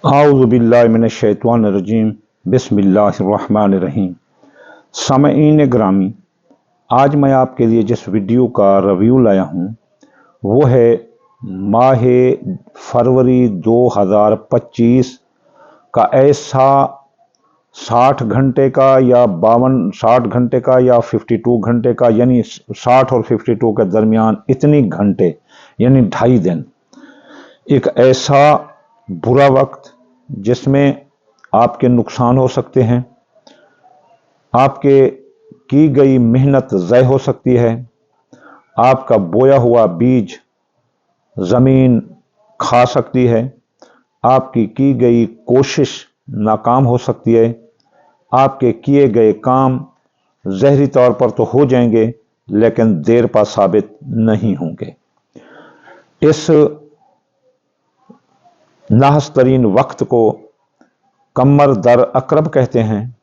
आऊज़ु बिल्लाहि मिनश्शैतानिर्रजीम बिस्मिल्लाहिर्रहमानिर्रहीम। सामईन ग्रामी, आज मैं आपके लिए जिस वीडियो का रिव्यू लाया हूँ वो है माह फरवरी 2025 का ऐसा 60 घंटे का या 60 घंटे का या 52 घंटे का, यानी 60 और 52 के दरमियान इतनी घंटे यानी 2.5 दिन, एक ऐसा बुरा वक्त जिसमें आपके नुकसान हो सकते हैं, आपके की गई मेहनत ज़ाय हो सकती है, आपका बोया हुआ बीज ज़मीन खा सकती है, आपकी की गई कोशिश नाकाम हो सकती है, आपके किए गए काम ज़हरी तौर पर तो हो जाएंगे लेकिन देर पा साबित नहीं होंगे। इस नाहस तरीन वक्त को कमर दर अकरब कहते हैं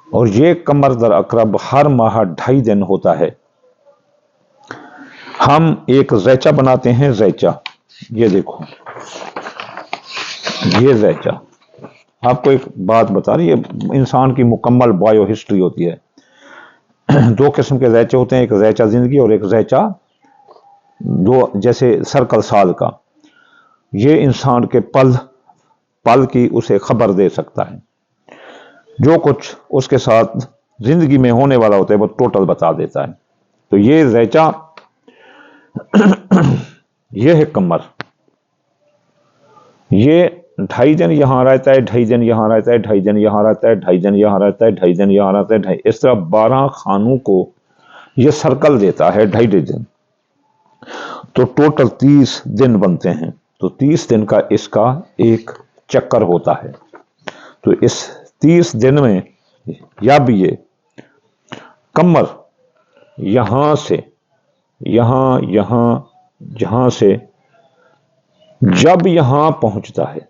और ये कमर दर अकरब हर माह 2.5 दिन होता है। हम एक ज़ैचा बनाते हैं। ज़ैचा, ये देखो, ये ज़ैचा आपको एक बात बता रही है, इंसान की मुकम्मल बायो हिस्ट्री होती है। 2 किस्म के ज़ैचे होते हैं, एक ज़ैचा जिंदगी और एक ज़ैचा दो जैसे सर्कल साल का। ये इंसान के पल पल की उसे खबर दे सकता है। जो कुछ उसके साथ जिंदगी में होने वाला होता है वो टोटल बता देता है। तो ये ज़ैचा ये है कमर। ये 2.5 दिन यहां रहता है, 2.5 दिन यहां रहता है, 2.5 दिन यहां रहता है, 2.5 दिन यहां रहता है, 2.5 दिन यहां रहता है, 2.5, इस तरह 12 खानों को ये सर्कल देता है 2.5 दिन। तो टोटल 30 दिन बनते हैं। तो 30 दिन का इसका एक चक्कर होता है। तो इस 30 दिन में या भी ये कमर यहां से यहां यहां जहां से जब यहां पहुंचता है,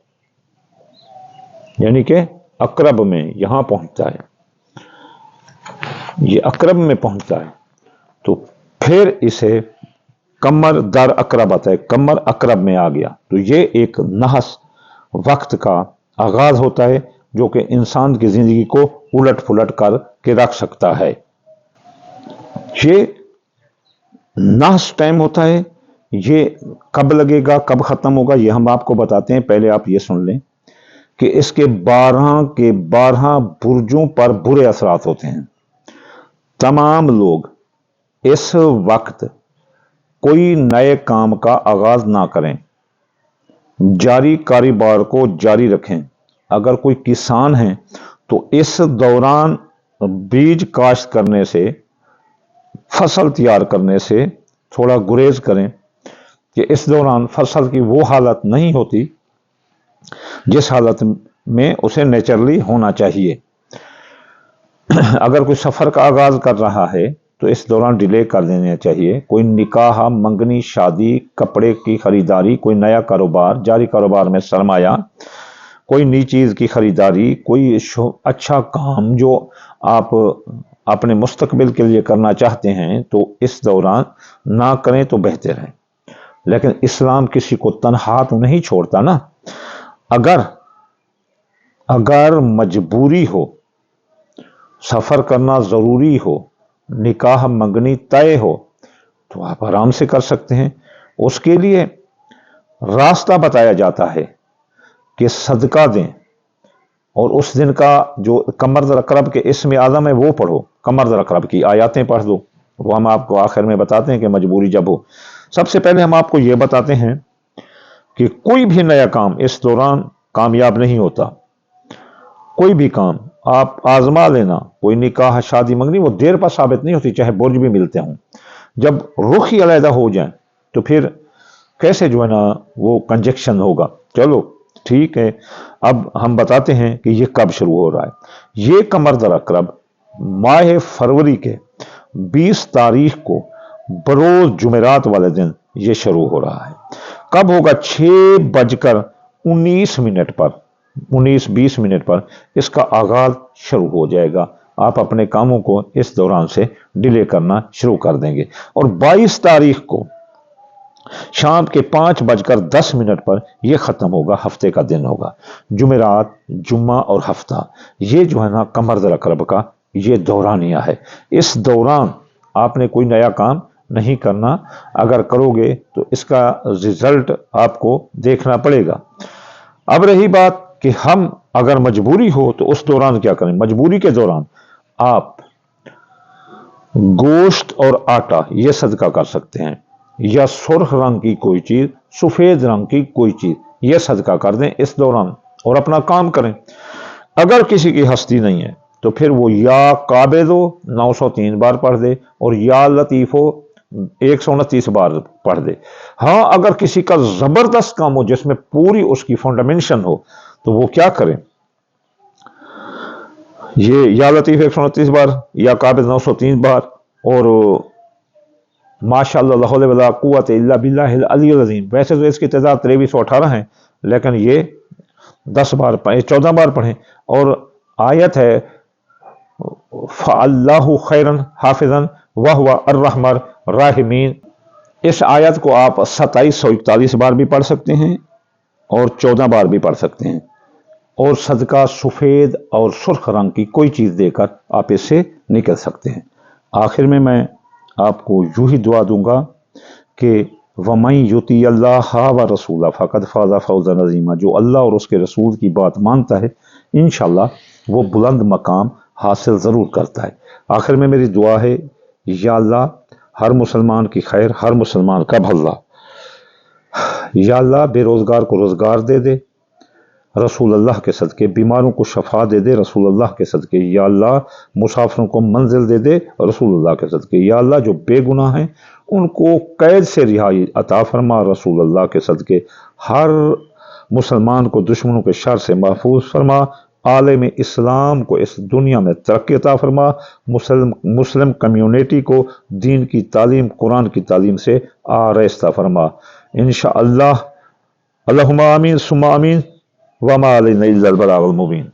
यानी कि अकरब में यहां पहुंचता है, ये अकरब में पहुंचता है, तो फिर इसे कमर दर अकरब आता है। कमर अकरब में आ गया तो ये एक नहस वक्त का आगाज होता है जो कि इंसान की जिंदगी को उलट पुलट कर के रख सकता है। ये नहस टाइम होता है। ये कब लगेगा, कब खत्म होगा, ये हम आपको बताते हैं। पहले आप ये सुन लें कि इसके 12 के 12 बुर्जों पर बुरे असरात होते हैं। तमाम लोग इस वक्त कोई नए काम का आगाज ना करें, जारी कारोबार को जारी रखें। अगर कोई किसान है तो इस दौरान बीज काश्त करने से, फसल तैयार करने से थोड़ा गुरेज करें कि इस दौरान फसल की वो हालत नहीं होती जिस हालत में उसे नेचुरली होना चाहिए। अगर कोई सफर का आगाज कर रहा है तो इस दौरान डिले कर देना चाहिए। कोई निकाह, मंगनी, शादी, कपड़े की खरीदारी, कोई नया कारोबार, जारी कारोबार में सरमाया, कोई नई चीज की खरीदारी, कोई अच्छा काम जो आप अपने मुस्तकबिल के लिए करना चाहते हैं तो इस दौरान ना करें तो बेहतर है। लेकिन इस्लाम किसी को तन्हा तो नहीं छोड़ता ना। अगर मजबूरी हो, सफर करना जरूरी हो, निकाह मंगनी तय हो तो आप आराम से कर सकते हैं। उसके लिए रास्ता बताया जाता है कि सदका दें और उस दिन का जो कमर दर अकरब के इसमें आज़म है वो पढ़ो, कमर दर अकरब की आयतें पढ़ दो। वो हम आपको आखिर में बताते हैं कि मजबूरी जब हो। सबसे पहले हम आपको ये बताते हैं कि कोई भी नया काम इस दौरान कामयाब नहीं होता। कोई भी काम आप आजमा लेना, कोई निकाह, शादी, मंगनी, वो देर पर साबित नहीं होती, चाहे बुर्ज भी मिलते हों। जब रुख ही अलहदा हो जाए तो फिर कैसे जो है ना वो कंजक्शन होगा। चलो ठीक है, अब हम बताते हैं कि ये कब शुरू हो रहा है। ये कमर दर अकरब माह फरवरी के 20 तारीख को बरोज जुमेरात वाले दिन ये शुरू हो रहा है। कब होगा? 6:19 पर, 19-20 मिनट पर इसका आगाज शुरू हो जाएगा। आप अपने कामों को इस दौरान से डिले करना शुरू कर देंगे। और 22 तारीख को شام کے 5:10 پر یہ ختم ہوگا، ہفتے کا دن ہوگا، جمعرات، جمعہ اور ہفتہ، یہ جو ہے نا قمر در اقرب کا یہ دورانیہ ہے۔ اس دوران آپ نے کوئی نیا کام نہیں کرنا، اگر کرو گے تو اس کا رزلٹ آپ کو دیکھنا پڑے گا۔ اب رہی بات کہ ہم اگر مجبوری ہو تو اس دوران کیا کریں؟ مجبوری کے دوران آپ گوشت اور آٹا یہ صدقہ کر سکتے ہیں، یا سرخ رنگ کی کوئی چیز، سفید رنگ کی کوئی چیز یہ صدقہ کر دیں اس دوران اور اپنا کام کریں۔ اگر کسی کی ہستی نہیں ہے تو پھر وہ یا قابض 903 بار پڑھ دے اور یا لطیف 129 بار پڑھ دے۔ ہاں اگر کسی کا زبردست کام ہو جس میں پوری اس کی فنڈامنشن ہو تو وہ کیا کریں؟ یہ یا لطیف 129 بار، یا قابض 903 بار، اور ماشاء اللہ لا حول ولا قوت الا باللہ العلی العظیم۔ ویسے تو اس کی تعداد 2318 ہے، لیکن یہ 14 بار پڑھیں۔ اور آیت ہے فَاللَّهُ خَيْرًا حَافِظًا وَهُوَ الرَّحْمَنُ الرَّحِيمُ۔ اس آیت کو آپ 2741 بار بھی پڑھ سکتے ہیں اور 14 بار بھی پڑھ سکتے ہیں، اور صدقہ سفید اور سرخ رنگ کی کوئی چیز دے کر آپ اس سے نکل سکتے ہیں۔ آخر میں آپ کو یوں ہی دعا دوں گا کہ وَمَن یُطِیعِ اللَّهَ وَرَسُولَهُ فَقَدْ فَازَ فَوْزًا عَظِیمًا۔ جو اللہ اور اس کے رسول کی بات مانتا ہے انشاءاللہ وہ بلند مقام حاصل ضرور کرتا ہے۔ آخر میں میری دعا ہے، یا اللہ ہر مسلمان کی خیر، ہر مسلمان کا بھلا، یا اللہ بے روزگار کو روزگار دے دے رسول اللہ کے صدقے، بیماروں کو شفا دے دے رسول اللہ کے صدقے، یا اللہ مسافروں کو منزل دے دے رسول اللہ کے صدقے، یا اللہ جو بے گناہ ہیں ان کو قید سے رہائی عطا فرما رسول اللہ کے صدقے، ہر مسلمان کو دشمنوں کے شر سے محفوظ فرما، عالم اسلام کو اس دنیا میں ترقی عطا فرما، مسلم کمیونٹی کو دین کی تعلیم، قرآن کی تعلیم سے آراستہ فرما انشاءاللہ۔ اللہم آمین ثم آمین، وما علینا الا البلاغ المبین۔